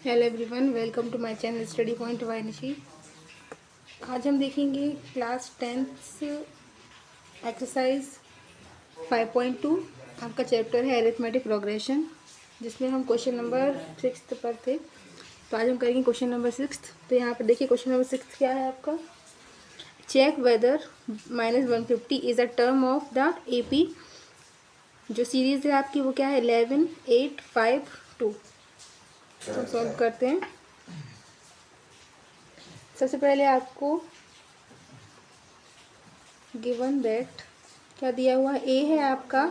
Hello everyone, welcome to my channel study point वायनिशी। आज हम देखेंगे क्लास 10th एक्सरसाइज 5.2। आपका चैप्टर है अरिथमेटिक प्रोग्रेशन, जिसमें हम क्वेश्चन नंबर 6 पर थे। तो आज हम करेंगे क्वेश्चन नंबर 6। तो यहाँ पर देखिए क्वेश्चन नंबर 6 क्या है आपका। Check whether -150 is a term of the AP। जो सीरीज़ है आपकी वो क्या है 11, 8, 5, 2। तो सॉल्व करते हैं। सबसे पहले आपको गिवन दैट क्या दिया हुआ है, ए है आपका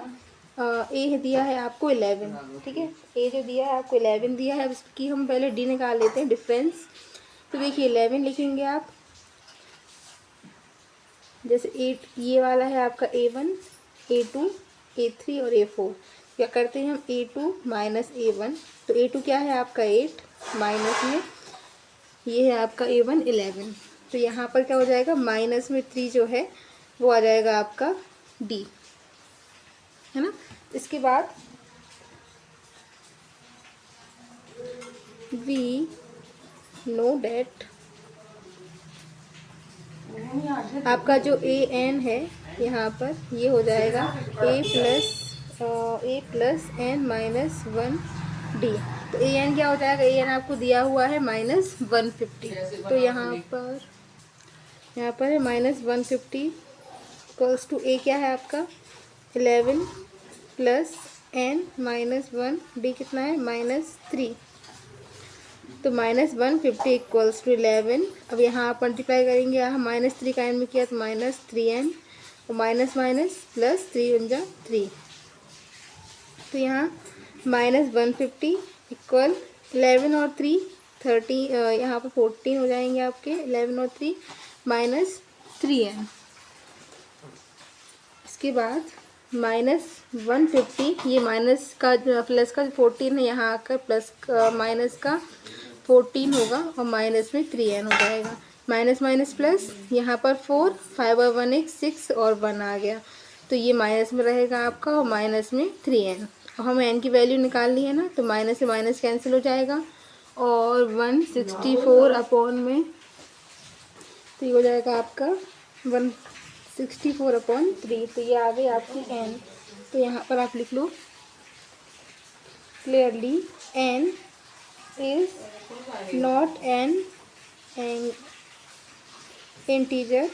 ए दिया है आपको 11, ठीक है। ए जो दिया है आपको 11 दिया है। अब इसकी हम पहले डी निकाल लेते हैं, डिफरेंस। तो देखिए 11 लिखेंगे आप, जैसे 8 ये वाला है आपका A1, A2, A3 और A4। क्या करते हैं हम A2 माइनस A1। तो A2 क्या है आपका 8, माइनस में ये है आपका A1 11। तो यहाँ पर क्या हो जाएगा, माइनस में 3 जो है वो आ जाएगा आपका D, है ना। इसके बाद वी नो डेट आपका जो AN है यहाँ पर ये हो जाएगा A plus N minus 1D। तो AN क्या हो जाएगा, AN आपको दिया हुआ है -150। तो यहाँ पर है -150 इक्वल्स टू A क्या है आपका 11 प्लस N माइनस 1D कितना है -3। तो -150 इक्वल्स टू 11। अब यहाँ आप मल्टीप्लाई करेंगे, यहाँ -3 का एन में किया तो -3n और माइनस माइनस प्लस 3 × 3। तो यहाँ -150 इक्वल 11 और 3 30, यहाँ पर 14 हो जाएंगे आपके 11 और 3 -3n। इसके बाद -150, ये माइनस का प्लस का 14 है, यहाँ आकर प्लस का माइनस का 14 होगा और माइनस में 3n हो जाएगा। माइनस माइनस प्लस, यहाँ पर 4, 5 और 1 एक 6 और 1 आ गया। तो ये माइनस में रहेगा आपका और माइनस में 3n। और हमें n की वैल्यू निकालनी है ना, तो माइनस से माइनस कैंसिल हो जाएगा और 164 अपॉन में, तो ये हो जाएगा आपका 164/3। तो ये आ गई आपकी n। तो यहाँ पर आप लिख लो clearly n is not an integer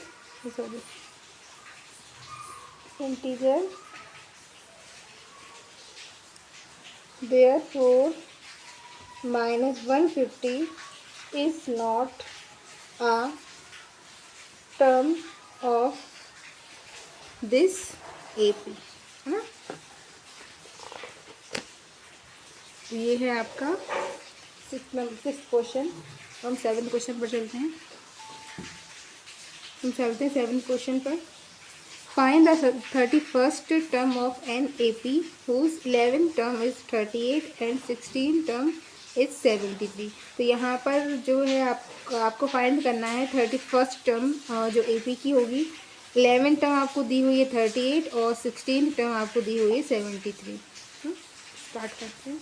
therefore -150 is not a term of this AP, है ना। ये है आपका 6th क्वेश्चन। हम 7th क्वेश्चन पर चलते हैं। 7th क्वेश्चन पर। Find the 31st term of an AP whose 11th term is 38 and 16th term is 73। तो यहाँ पर जो है आपको फाइंड करना है 31st टर्म जो AP की होगी। 11th टर्म आपको दी हुई है 38 और 16th टर्म आपको दी हुई है 73। स्टार्ट करते हैं।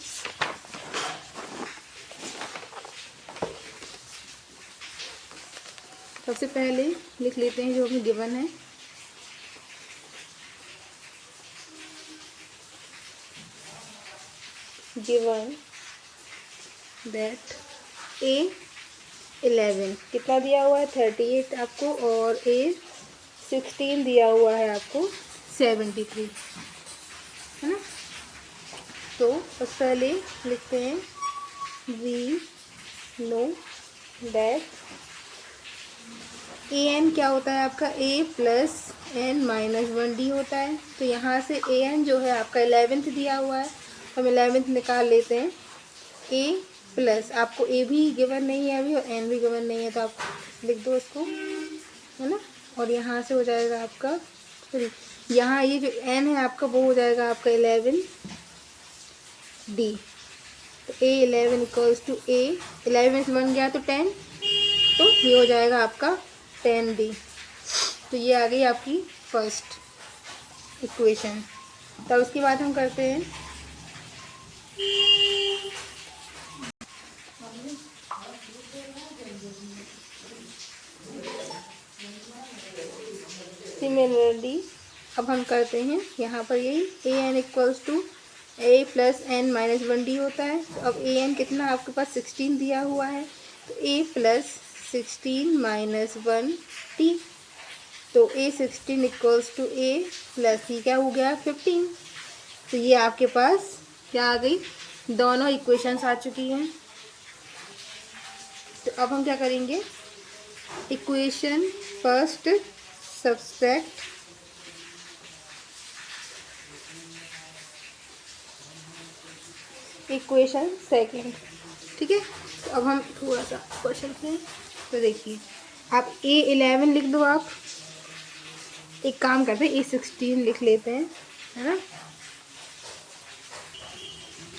सबसे पहले लिख लेते हैं जो हमें गिवन है। गिवन दैट A11 कितना दिया हुआ है 38 आपको और A16 दिया हुआ है आपको 73, है ना। तो सबसे पहले लिखते हैं वी नो दैट AN क्या होता है आपका A plus N minus 1D होता है। तो यहाँ से AN जो है आपका 11th दिया हुआ है, हम 11th निकाल लेते हैं। A प्लस आपको A भी गिवन नहीं है अभी और N भी गिवन नहीं है, तो आप लिख दो इसको, है ना। और यहाँ से हो जाएगा आपका, सॉरी यहाँ ये जो N है आपका वो हो जाएगा आपका 11D। तो A11 इक्वल्स टू A11 में से 1 गया तो 10, तो ये हो जाएगा आपका 10D। तो ये आ गई आपकी फर्स्ट इक्वेशन। तब उसके बाद हम करते हैं सिमिलरली अब हम करते हैं यहाँ पर यही a n equals to a plus n minus 1d होता है। तो अब ए एन कितना आपके पास 16 दिया हुआ है, तो ए प्लस 16 माइनस 1d, तो ए 16 इक्वल्स टू ए प्लस ये क्या हो गया 15। तो ये आपके पास क्या आ गई, दोनों इक्वेशंस आ चुकी हैं। तो अब हम क्या करेंगे, equation first subtract equation second, ठीक है। तो अब हम थोड़ा सा क्वेश्चन हैं, तो देखिए आप A11 लिख दो। आप एक काम करते हैं A16 लिख लेते हैं, है ना।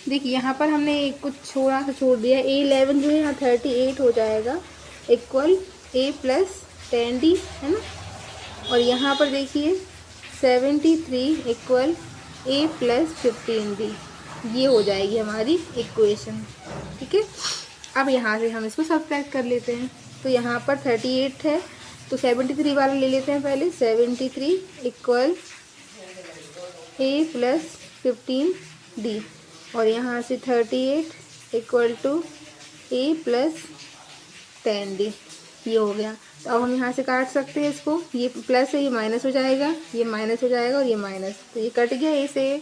देखिए यहाँ पर हमने कुछ थोड़ा सा छोड़ दिया। A11 जो है यहाँ 38 हो जाएगा इक्वल A प्लस 10d, है ना। और यहाँ पर देखिए 73 इक्वल A प्लस 15d, ये हो जाएगी हमारी इक्वेशन, ठीक है। अब यहाँ से हम इसको सब्ट्रैक्ट कर लेते हैं। तो यहाँ पर 38 है, तो 73 वाला ले लेते हैं पहले। 73 इक्वल A प्लस 15d, और यहाँ से 38 equal to A plus 10d, ये हो गया। तो अब हम यहाँ से काट सकते हैं इसको, ये प्लस है ये माइनस हो जाएगा, ये माइनस हो जाएगा और ये माइनस, तो ये कट गया ए से।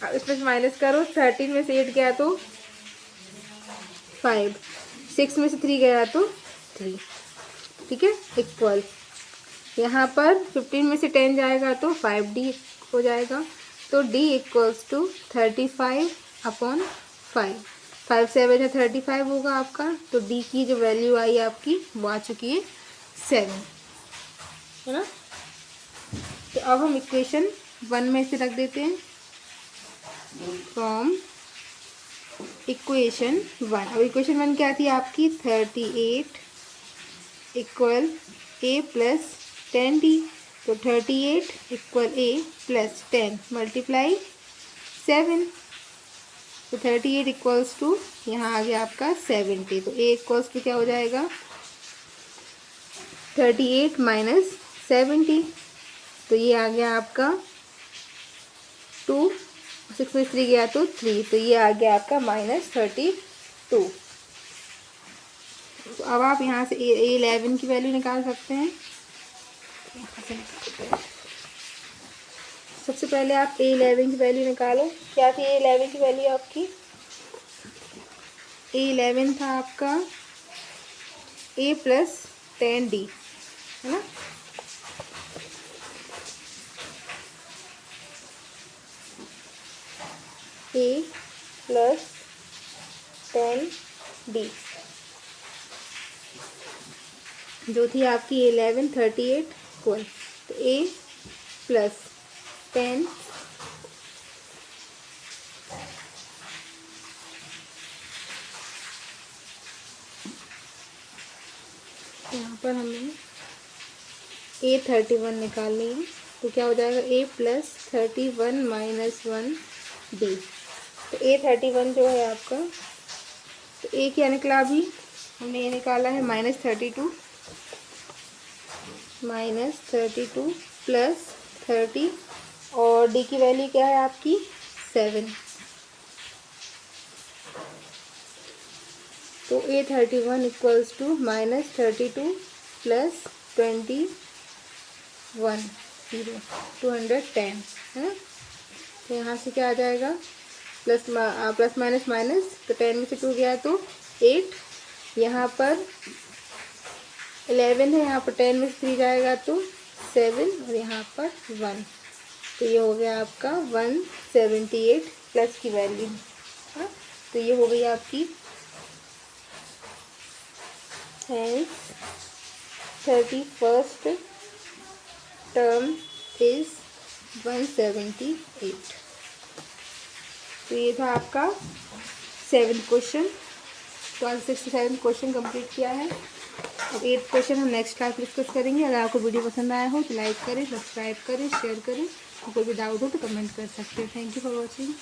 अब इसमें से माइनस करो, 13 में से 8 गया तो 5, 6 में से 3 गया तो 3, ठीक है। इक्वल यहाँ पर 15 में से 10 जाएगा तो 5d हो जाएगा, तो d इक्वल्स टू 35 अपॉन 5, 5 7 है 35 होगा आपका। तो d की जो वैल्यू आई आपकी वो आ चुकी है 7, है ना। तो अब हम इक्वेशन 1 में से रख देते हैं, फ्रॉम इक्वेशन 1। अब इक्वेशन 1 क्या थी आपकी, 38 इक्वल A प्लस 10d, तो 38 इक्वल A प्लस 10 मल्टीप्लाई 7, तो 38 इक्वल्स टू यहाँ आ गया आपका 70, तो A इक्वल्स टू क्या हो जाएगा 38 माइनस 70, तो ये आ गया आपका 2, 6 में 3 गया तो 3, तो ये आ गया आपका -32। तो अब आप यहाँ से A11 की वैल्यू निकाल सकते हैं। सबसे पहले आप A11 की वैल्यू निकालो। क्या थी A11 की वैल्यू आपकी, A11 था आपका A प्लस 10d, है ना। A प्लस 10d जो थी आपकी A11 38 इक्वल, तो A प्लस 10 यहाँ पर हमें A31 निकालनी है, तो क्या हो जाएगा A प्लस 31 माइनस 1d, तो A31 जो है आपका, तो A क्या निकला अभी हमने ये निकाला है -32 प्लस 30, और D की वैल्यू क्या है आपकी 7, तो A31 इक्वल्स टू -32 प्लस 21 210, है ना। तो यहाँ से क्या आ जाएगा, प्लस माइनस माइनस, तो 10 में से 2 गया तो 8, यहाँ पर 11 है, यहाँ पर 10 में से 3 जाएगा तो 7, और यहाँ पर 1, तो ये हो गया आपका 178 प्लस की वैल्यू, हाँ। तो ये हो गई आपकी 31st टर्म इज 178। तो ये था आपका 7th क्वेश्चन। तो आज 6 से 7 क्वेश्चन कंप्लीट किया है। अब 8th क्वेश्चन हम नेक्स्ट क्लास डिस्कस करेंगे। अगर आपको वीडियो पसंद आया हो तो लाइक करें, सब्सक्राइब करें, शेयर करें। कोई भी डाउट हो तो कमेंट कर सकते हैं। Thank you for watching.